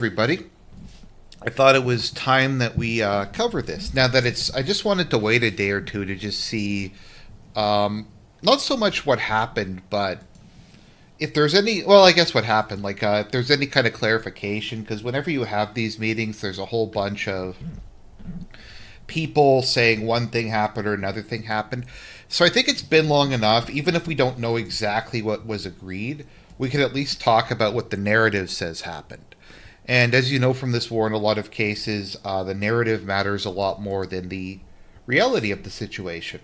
Everybody. I thought it was time that we cover this. Now that I just wanted to wait a day or two to just see, not so much what happened, but if there's any, well, I guess what happened, if there's any kind of clarification, because whenever you have these meetings, there's a whole bunch of people saying one thing happened or another thing happened. So I think it's been long enough, even if we don't know exactly what was agreed, we can at least talk about what the narrative says happened. And as you know from this war, in a lot of cases, the narrative matters a lot more than the reality of the situation.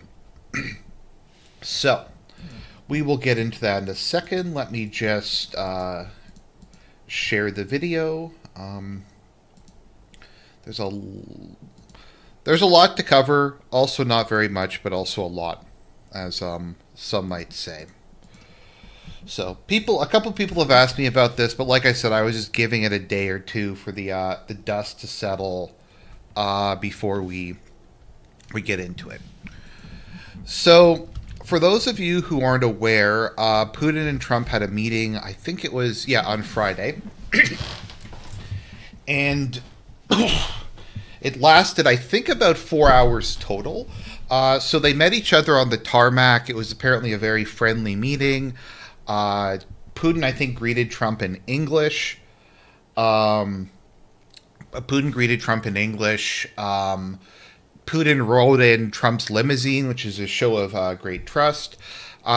So, we will get into that in a second. Let me just share the video. There's a lot to cover. Also not very much, but also a lot, as some might say. So a couple people have asked me about this, but like I said, I was just giving it a day or two for the dust to settle before we get into it. So, for those of you who aren't aware, Putin and Trump had a meeting. I think it was on Friday, and it lasted, I think, about 4 hours total. So they met each other on the tarmac. It was apparently a very friendly meeting. Putin, I think, greeted Trump in English. Putin greeted Trump in English. Putin rode in Trump's limousine, which is a show of great trust.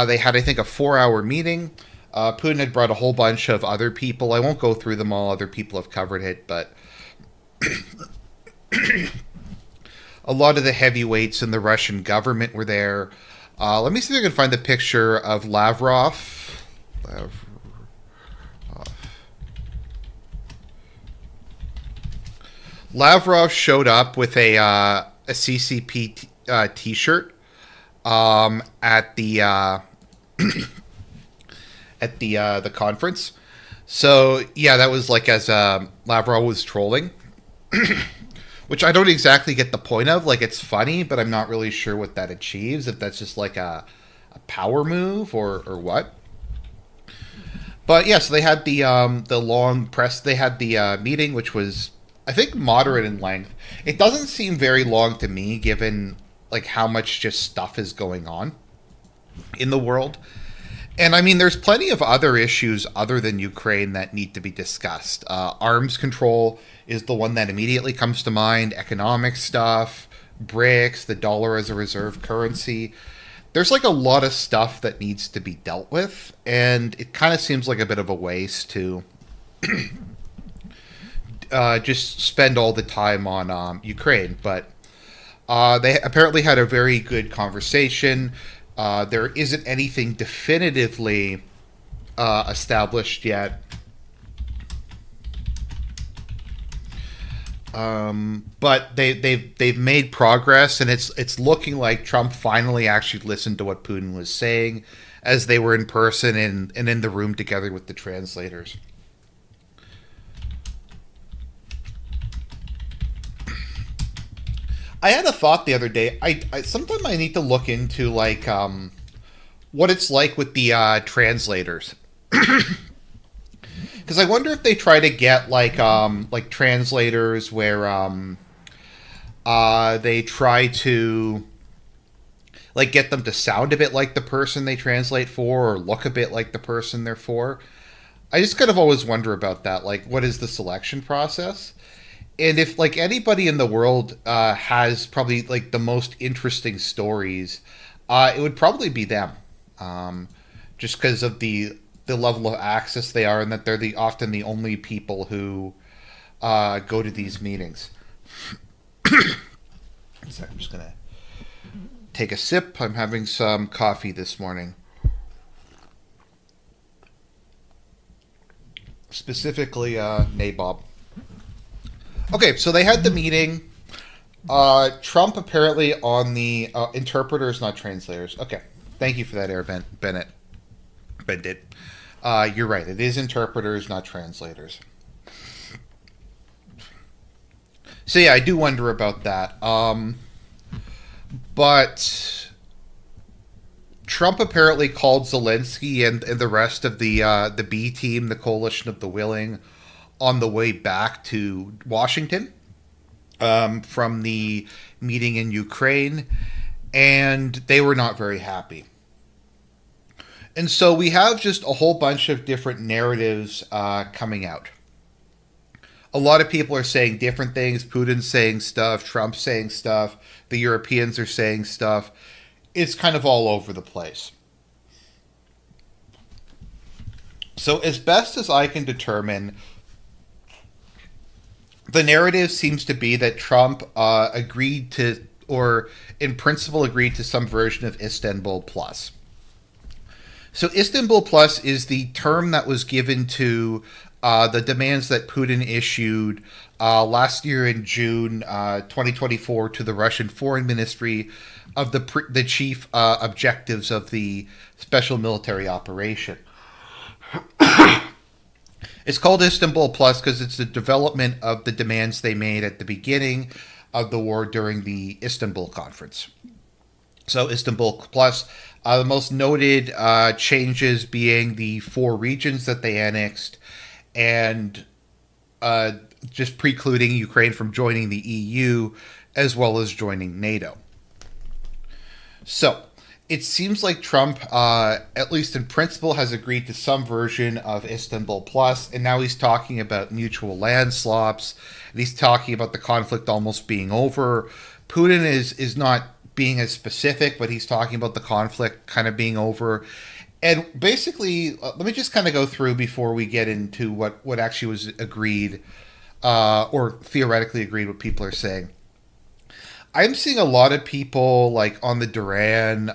They had, I think, a 4-hour meeting. Putin had brought a whole bunch of other people. I won't go through them all. Other people have covered it, but a lot of the heavyweights in the Russian government were there. Let me see if I can find the picture of Lavrov. Lavrov showed up with a CCP T-shirt at the at the conference. So that was like as Lavrov was trolling, which I don't exactly get the point of. Like, it's funny, but I'm not really sure what that achieves. If that's just like a power move or what. But so they had the long press. They had the meeting, which was, I think, moderate in length. It doesn't seem very long to me, given like how much just stuff is going on in the world. And I mean, there's plenty of other issues other than Ukraine that need to be discussed. Arms control is the one that immediately comes to mind. Economic stuff, BRICS, the dollar as a reserve currency. There's like a lot of stuff that needs to be dealt with, and it kind of seems like a bit of a waste to just spend all the time on Ukraine. But they apparently had a very good conversation. There isn't anything definitively established yet. But they've made progress, and it's looking like Trump finally actually listened to what Putin was saying as they were in person and in the room together with the translators. I had a thought the other day. I sometimes I need to look into what it's like with the translators. Because I wonder if they try to get like translators where they try to like get them to sound a bit like the person they translate for, or look a bit like the person they're for. I just kind of always wonder about that. Like, what is the selection process? And if like anybody in the world has probably like the most interesting stories, it would probably be them. Just because of the level of access they are, and that they're often the only people who go to these meetings. So I'm just gonna take a sip. I'm having some coffee this morning, specifically Nabob. Okay, so they had the meeting. Trump apparently on the interpreters, not translators. Okay, thank you for that, Bennett. You're right. It is interpreters, not translators. So I do wonder about that. But Trump apparently called Zelenskyy and the rest of the B team, the coalition of the willing, on the way back to Washington from the meeting in Ukraine, and they were not very happy. And so we have just a whole bunch of different narratives coming out. A lot of people are saying different things. Putin's saying stuff, Trump's saying stuff, the Europeans are saying stuff. It's kind of all over the place. So as best as I can determine, the narrative seems to be that Trump agreed to, or in principle agreed to, some version of Istanbul Plus. So Istanbul Plus is the term that was given to the demands that Putin issued last year in June 2024 to the Russian Foreign Ministry of the chief objectives of the special military operation. It's called Istanbul Plus because it's the development of the demands they made at the beginning of the war during the Istanbul conference. So Istanbul Plus, the most noted changes being the 4 regions that they annexed, and just precluding Ukraine from joining the EU as well as joining NATO. So it seems like Trump, at least in principle, has agreed to some version of Istanbul Plus, and now he's talking about mutual land swaps, and he's talking about the conflict almost being over. Putin is not being as specific, but he's talking about the conflict kind of being over. And basically, let me just kind of go through before we get into what actually was agreed, or theoretically agreed, what people are saying. I'm seeing a lot of people like on the Duran,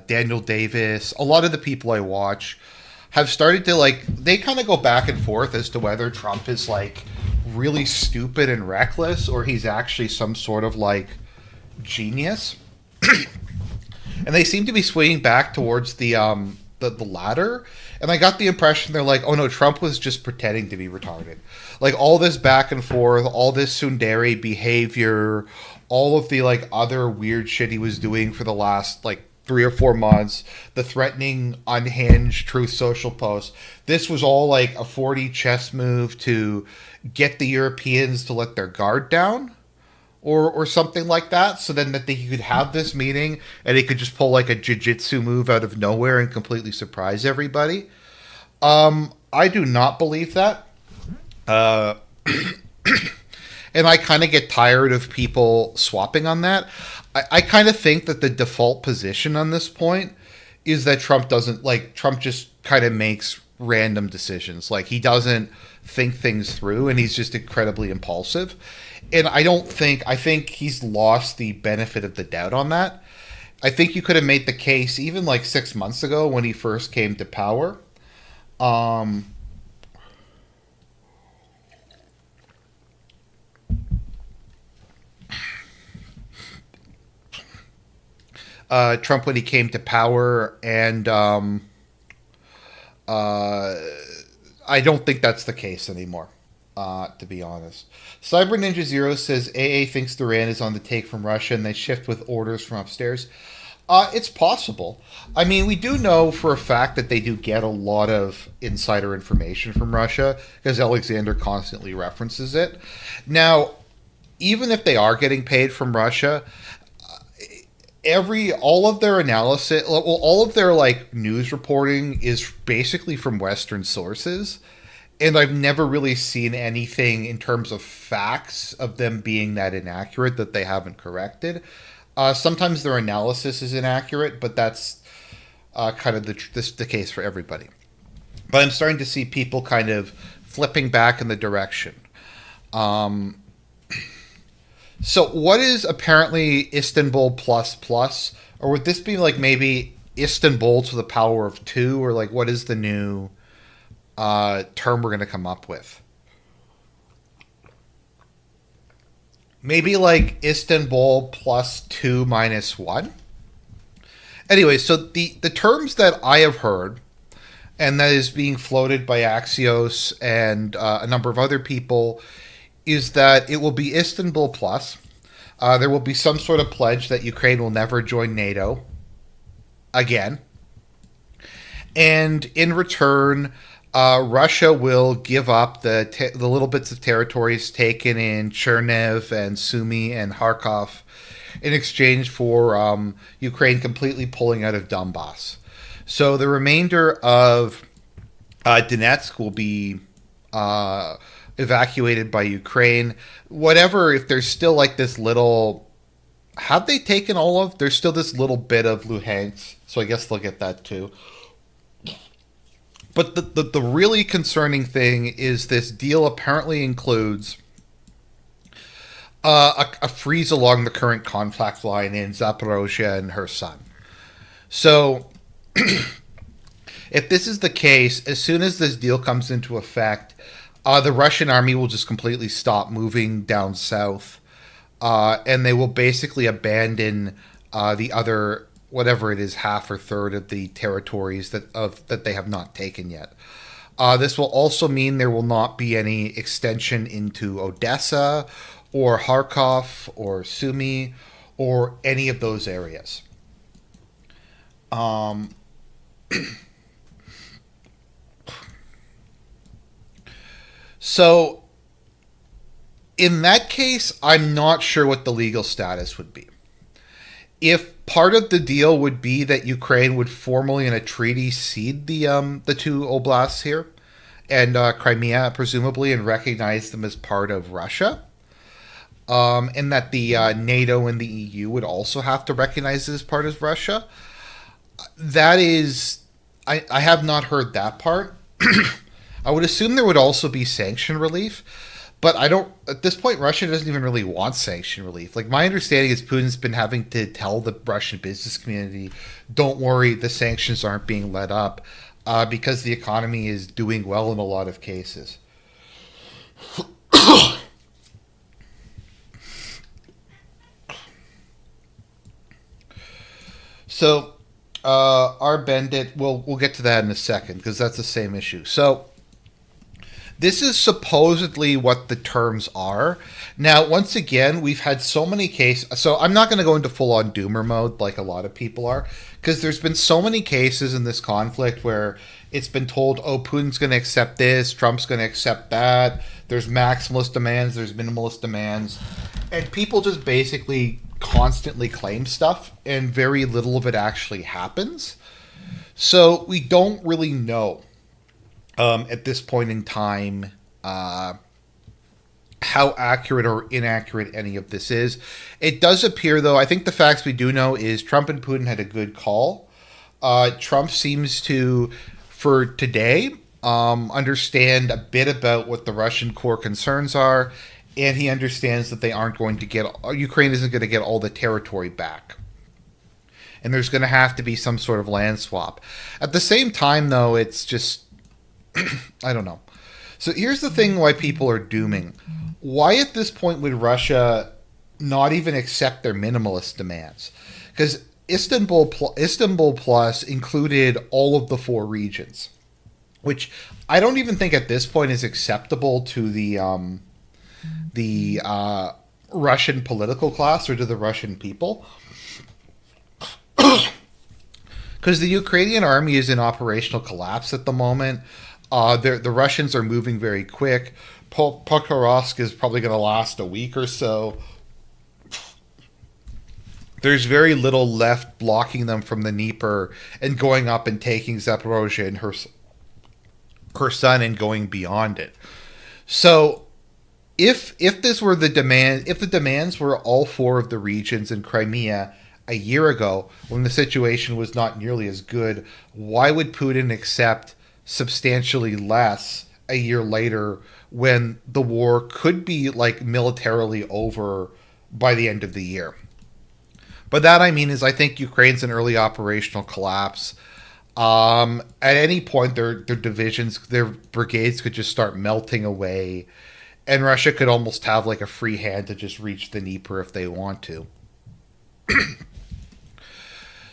Daniel Davis, a lot of the people I watch have started to they kind of go back and forth as to whether Trump is really stupid and reckless or he's actually some sort of genius. And they seem to be swinging back towards the latter. And I got the impression they're like, oh no, Trump was just pretending to be retarded. All this back and forth, all this tsundere behavior, all of the other weird shit he was doing for the last 3 or 4 months, the threatening, unhinged Truth Social posts. This was all a 4D chess move to get the Europeans to let their guard down, or something like that, so then that he could have this meeting and he could just pull a jiu-jitsu move out of nowhere and completely surprise everybody. I do not believe that. And I kind of get tired of people swapping on that. I kind of think that the default position on this point is that Trump just kind of makes random decisions. He doesn't think things through, and he's just incredibly impulsive. And I think he's lost the benefit of the doubt on that. I think you could have made the case even 6 months ago when he first came to power. Trump when he came to power, and I don't think that's the case anymore, to be honest. Cyber Ninja Zero says AA thinks Duran is on the take from Russia and they shift with orders from upstairs. It's possible. I mean, we do know for a fact that they do get a lot of insider information from Russia because Alexander constantly references it. Now, even if they are getting paid from Russia, all of their analysis, all of their news reporting is basically from Western sources, and I've never really seen anything in terms of facts of them being that inaccurate that they haven't corrected. Sometimes their analysis is inaccurate, but that's kind of the case for everybody. But I'm starting to see people kind of flipping back in the direction. So what is apparently Istanbul plus, or would this be maybe Istanbul to the power of 2, or what is the new term we're going to come up with? Maybe Istanbul plus 2 minus 1? Anyway, so the terms that I have heard, and that is being floated by Axios and a number of other people, is that it will be Istanbul plus. There will be some sort of pledge that Ukraine will never join NATO again. And in return, Russia will give up the little bits of territories taken in Cherniv and Sumy and Kharkov in exchange for Ukraine completely pulling out of Donbass. So the remainder of Donetsk will be evacuated by Ukraine. Whatever, if there's still like this little. Have they taken all of? There's still this little bit of Luhansk, so I guess they'll get that too. But the really concerning thing is this deal apparently includes a freeze along the current conflict line in Zaporozhye and Kherson. So, if this is the case, as soon as this deal comes into effect, the Russian army will just completely stop moving down south, and they will basically abandon the other, whatever it is, half or third of the territories that they have not taken yet. This will also mean there will not be any extension into Odessa or Kharkov or Sumy or any of those areas. So, in that case, I'm not sure what the legal status would be. If part of the deal would be that Ukraine would formally, in a treaty, cede the two oblasts here and Crimea, presumably, and recognize them as part of Russia, and that the NATO and the EU would also have to recognize it as part of Russia, that is, I have not heard that part. I would assume there would also be sanction relief, but I don't, at this point, Russia doesn't even really want sanction relief. Like, my understanding is Putin's been having to tell the Russian business community, don't worry, the sanctions aren't being let up, because the economy is doing well in a lot of cases. So, our Bandit, we'll get to that in a second, because that's the same issue. So, this is supposedly what the terms are. Now, once again, we've had so many cases. So I'm not going to go into full-on doomer mode like a lot of people are, because there's been so many cases in this conflict where it's been told, oh, Putin's going to accept this, Trump's going to accept that, there's maximalist demands, there's minimalist demands, and people just basically constantly claim stuff, and very little of it actually happens. So we don't really know. At this point in time, how accurate or inaccurate any of this is. It does appear, though, I think the facts we do know is Trump and Putin had a good call. Trump seems to, for today, understand a bit about what the Russian core concerns are, and he understands that they aren't going to get, Ukraine isn't going to get all the territory back. And there's going to have to be some sort of land swap. At the same time, though, it's just, I don't know. So here's the thing why people are dooming. Why at this point would Russia not even accept their minimalist demands? Because Istanbul Plus included all of the four regions, which I don't even think at this point is acceptable to the Russian political class or to the Russian people. Because the Ukrainian army is in operational collapse at the moment. The Russians are moving very quick. Pokrovsk is probably going to last a week or so. There's very little left blocking them from the Dnieper and going up and taking Zaporozhye and Kherson and going beyond it. So, if this were the demand, if the demands were all four of the regions in Crimea a year ago, when the situation was not nearly as good, why would Putin accept substantially less a year later when the war could be like militarily over by the end of the year? By that I mean is I think Ukraine's in early operational collapse. At any point their divisions, their brigades could just start melting away, and Russia could almost have like a free hand to just reach the Dnieper if they want to.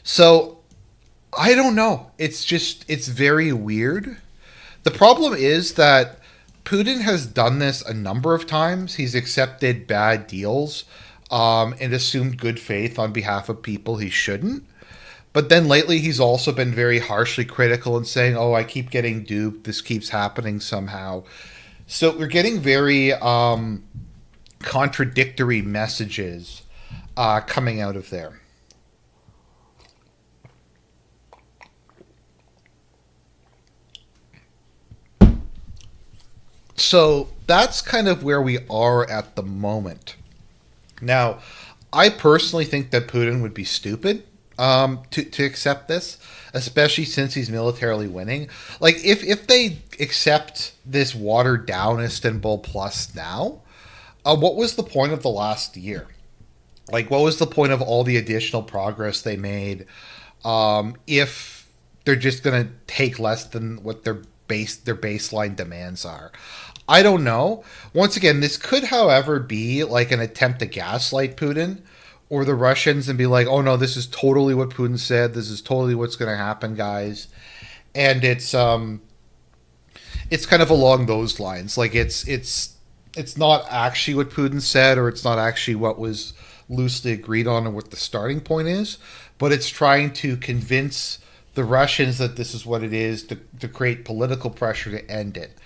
So I don't know. It's very weird. The problem is that Putin has done this a number of times. He's accepted bad deals and assumed good faith on behalf of people he shouldn't. But then lately, he's also been very harshly critical and saying, "Oh, I keep getting duped. This keeps happening somehow." So we're getting very contradictory messages coming out of there. So that's kind of where we are at the moment. Now, I personally think that Putin would be stupid to accept this, especially since he's militarily winning. Like, if they accept this watered down Istanbul Plus now, what was the point of the last year? Like, what was the point of all the additional progress they made if they're just going to take less than what their baseline demands are? I don't know. Once again, this could, however, be like an attempt to gaslight Putin or the Russians and be like, "Oh no, this is totally what Putin said. This is totally what's going to happen, guys." And it's kind of along those lines. Like it's not actually what Putin said, or it's not actually what was loosely agreed on, or what the starting point is, but it's trying to convince the Russians that this is what it is to create political pressure to end it.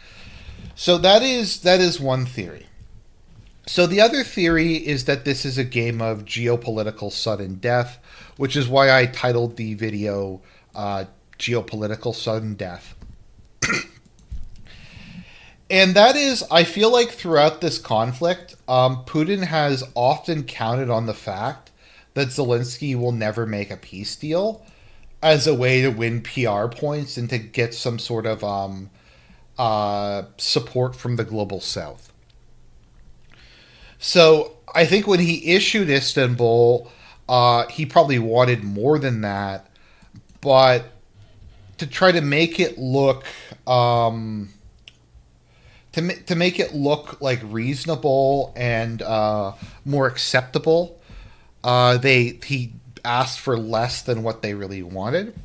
So that is one theory. So the other theory is that this is a game of geopolitical sudden death, which is why I titled the video Geopolitical Sudden Death. And that is, I feel like throughout this conflict, Putin has often counted on the fact that Zelenskyy will never make a peace deal as a way to win PR points and to get some sort of support from the global south. So I think when he issued Istanbul, he probably wanted more than that, but to try to make it look to make it look like reasonable and more acceptable, he asked for less than what they really wanted.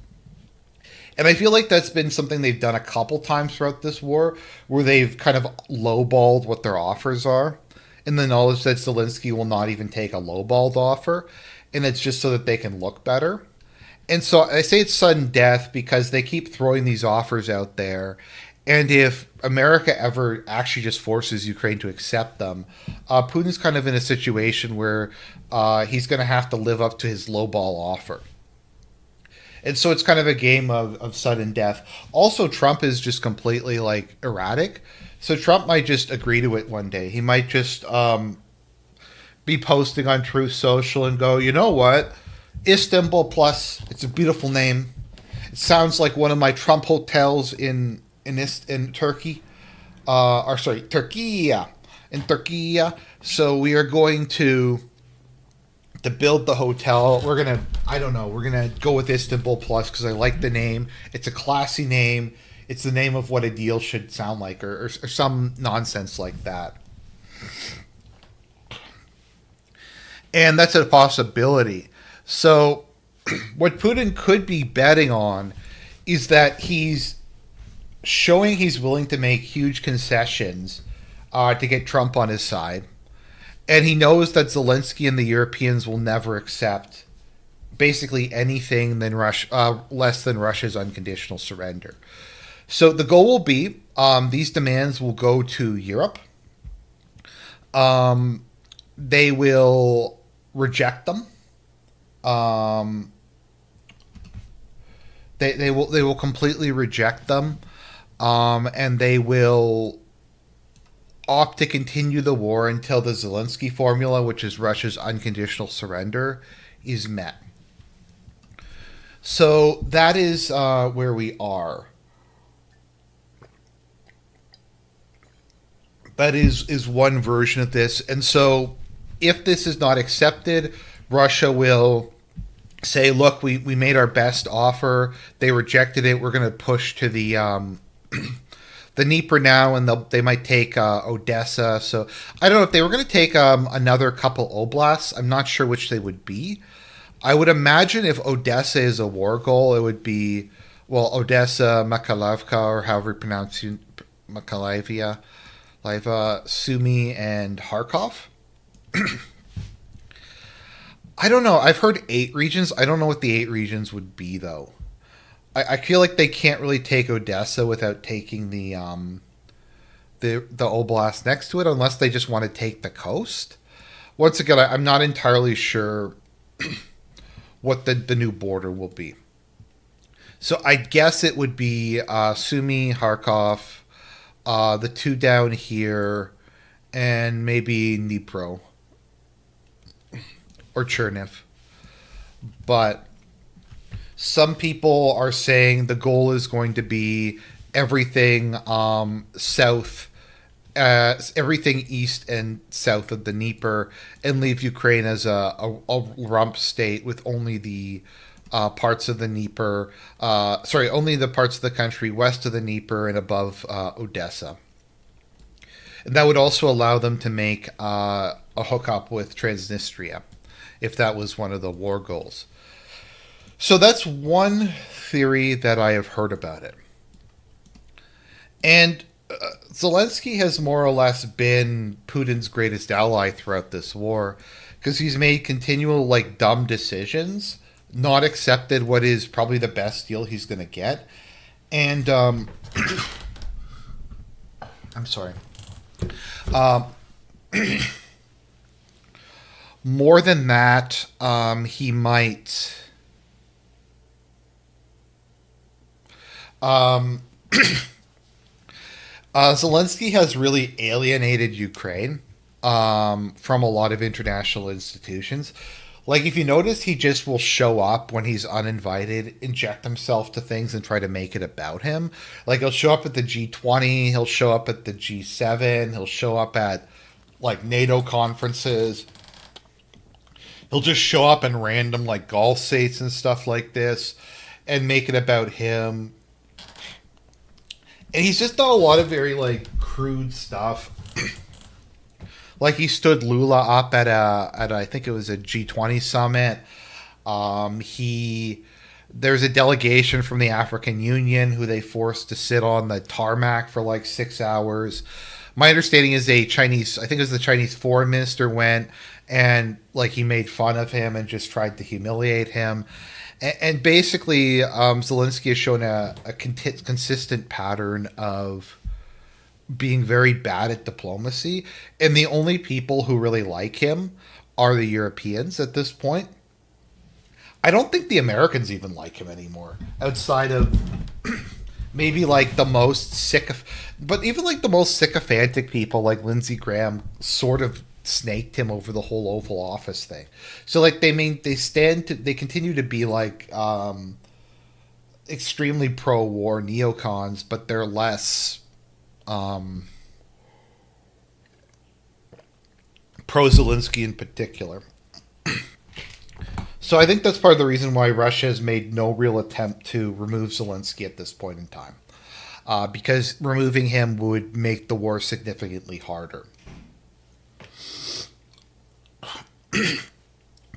And I feel like that's been something they've done a couple times throughout this war, where they've kind of lowballed what their offers are, in the knowledge that Zelenskyy will not even take a lowballed offer, and it's just so that they can look better. And so I say it's sudden death because they keep throwing these offers out there, and if America ever actually just forces Ukraine to accept them, Putin's kind of in a situation where he's going to have to live up to his lowball offer. And so it's kind of a game of sudden death. Also, Trump is just completely like erratic. So Trump might just agree to it one day. He might just be posting on Truth Social and go, "You know what? Istanbul Plus, it's a beautiful name. It sounds like one of my Trump hotels in Turkey. Turkey. In Turkey. So we are going to build the hotel. We're gonna go with Istanbul Plus because I like the name. It's a classy name. It's the name of what a deal should sound like, or some nonsense like that." And that's a possibility. So what Putin could be betting on is that he's showing he's willing to make huge concessions to get Trump on his side. And he knows that Zelenskyy and the Europeans will never accept basically anything less than Russia's unconditional surrender. So the goal will be these demands will go to Europe. They will reject them. They will completely reject them, and they will opt to continue the war until the Zelenskyy formula, which is Russia's unconditional surrender, is met. So that is where we are. That is one version of this. And so if this is not accepted, Russia will say, "Look, we made our best offer. They rejected it. We're going to push to the the Dnieper now, and they might take Odessa." So I don't know if they were going to take another couple oblasts. I'm not sure which they would be. I would imagine if Odessa is a war goal, it would be, well, Odessa, Mykolaiv, or however you pronounce it, Mykolaiv, Sumy, and Kharkov. I don't know. I've heard 8 regions. I don't know what the 8 regions would be though. I feel like they can't really take Odessa without taking the oblast next to it, unless they just want to take the coast. Once again, I'm not entirely sure what the new border will be. So I guess it would be Sumy, Kharkov, the two down here, and maybe Dnipro or Cherniv. But some people are saying the goal is going to be everything south, everything east and south of the Dnieper, and leave Ukraine as a rump state with only the parts of the Dnieper, only the parts of the country west of the Dnieper and above Odessa. And that would also allow them to make a hookup with Transnistria, if that was one of the war goals. So that's one theory that I have heard about it. And Zelensky has more or less been Putin's greatest ally throughout this war, because he's made continual dumb decisions, not accepted what is probably the best deal he's going to get, and I'm sorry. Um, More than that, he might. Um, Zelensky has really alienated Ukraine from a lot of international institutions. Like, if you notice, he just will show up when he's uninvited, inject himself to things, and try to make it about him. Like, he'll show up at the G20, he'll show up at the G7, he'll show up at, NATO conferences. He'll just show up in random, golf states and stuff like this and make it about him. And he's just done a lot of very, crude stuff. He stood Lula up at I think it was a G20 summit. There's a delegation from the African Union who they forced to sit on the tarmac for 6 hours. My understanding is I think it was the Chinese foreign minister went and he made fun of him and just tried to humiliate him. And basically, Zelensky has shown a consistent pattern of being very bad at diplomacy, and the only people who really like him are the Europeans at this point. I don't think the Americans even like him anymore, outside of maybe the most but even the most sycophantic people like Lindsey Graham sort of snaked him over the whole Oval Office thing. So they continue to be extremely pro-war neocons, but they're less pro-Zelensky in particular. So I think that's part of the reason why Russia has made no real attempt to remove Zelensky at this point in time. Because removing him would make the war significantly harder.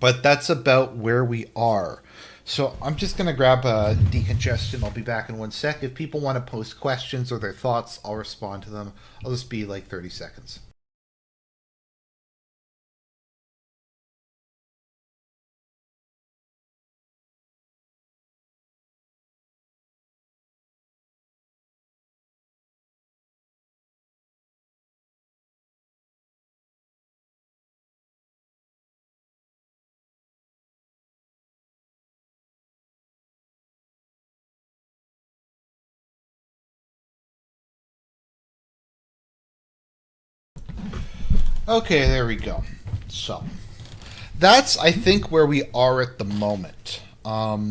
But that's about where we are. So I'm just going to grab a decongestion. I'll be back in 1 sec. If people want to post questions or their thoughts, I'll respond to them. I'll just be 30 seconds. Okay, there we go. So that's, I think, where we are at the moment. I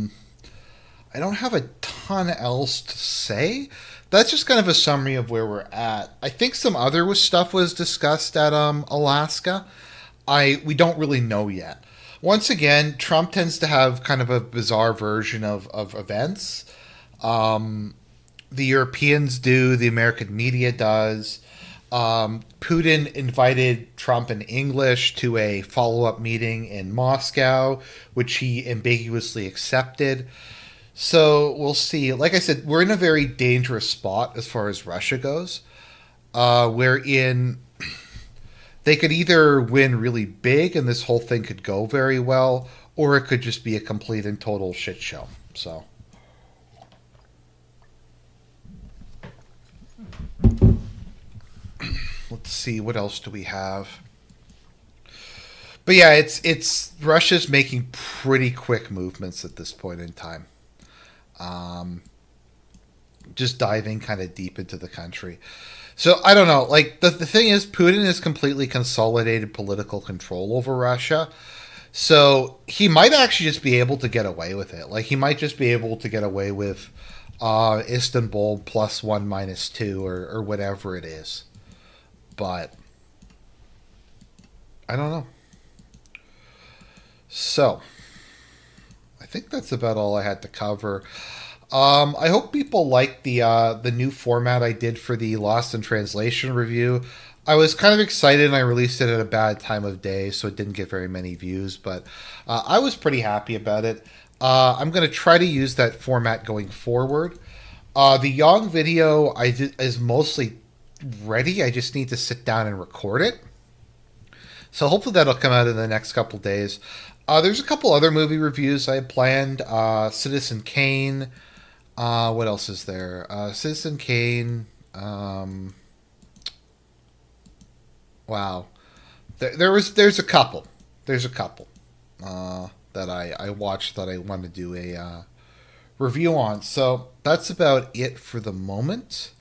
don't have a ton else to say. That's just kind of a summary of where we're at. I think some other stuff was discussed at Alaska. We don't really know yet. Once again, Trump tends to have kind of a bizarre version of events. The Europeans do, the American media does. Putin invited Trump in English to a follow-up meeting in Moscow, which he ambiguously accepted. So we'll see. Like I said, we're in a very dangerous spot as far as Russia goes, wherein They could either win really big and this whole thing could go very well, or it could just be a complete and total shit show. So, let's see, what else do we have? But yeah, it's Russia's making pretty quick movements at this point in time. Um, just diving kind of deep into the country. So I don't know. Like the thing is, Putin has completely consolidated political control over Russia. So he might actually just be able to get away with it. Like he might just be able to get away with Istanbul +1 -2 or whatever it is. But I don't know. So I think that's about all I had to cover. I hope people like the new format I did for the Lost in Translation review. I was kind of excited and I released it at a bad time of day, so it didn't get very many views, but I was pretty happy about it. I'm going to try to use that format going forward. The Yang video is mostly ready. I just need to sit down and record it. So hopefully that'll come out in the next couple days. There's a couple other movie reviews I had planned. Citizen Kane. What else is there? Citizen Kane. Wow. There's a couple. There's a couple that I watched that I want to do a review on. So that's about it for the moment.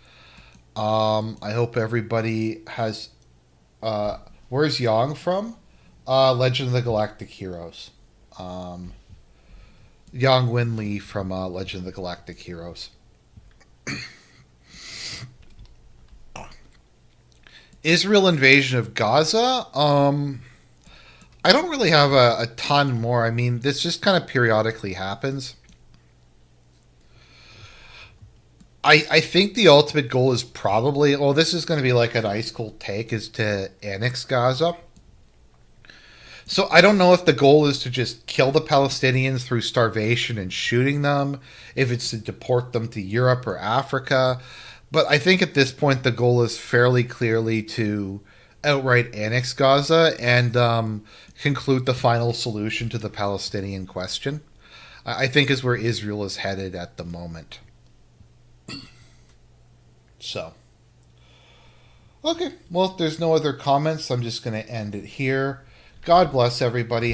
I hope everybody has. Where's Yang from? Legend of the Galactic Heroes. Yang Winley from Legend of the Galactic Heroes. Israel invasion of Gaza. I don't really have a ton more. I mean, this just kind of periodically happens. I think the ultimate goal is probably, well, this is going to be like an ice cold take, is to annex Gaza. So I don't know if the goal is to just kill the Palestinians through starvation and shooting them, if it's to deport them to Europe or Africa. But I think at this point the goal is fairly clearly to outright annex Gaza and conclude the final solution to the Palestinian question. I think is where Israel is headed at the moment. So, okay. Well, if there's no other comments, I'm just going to end it here. God bless everybody.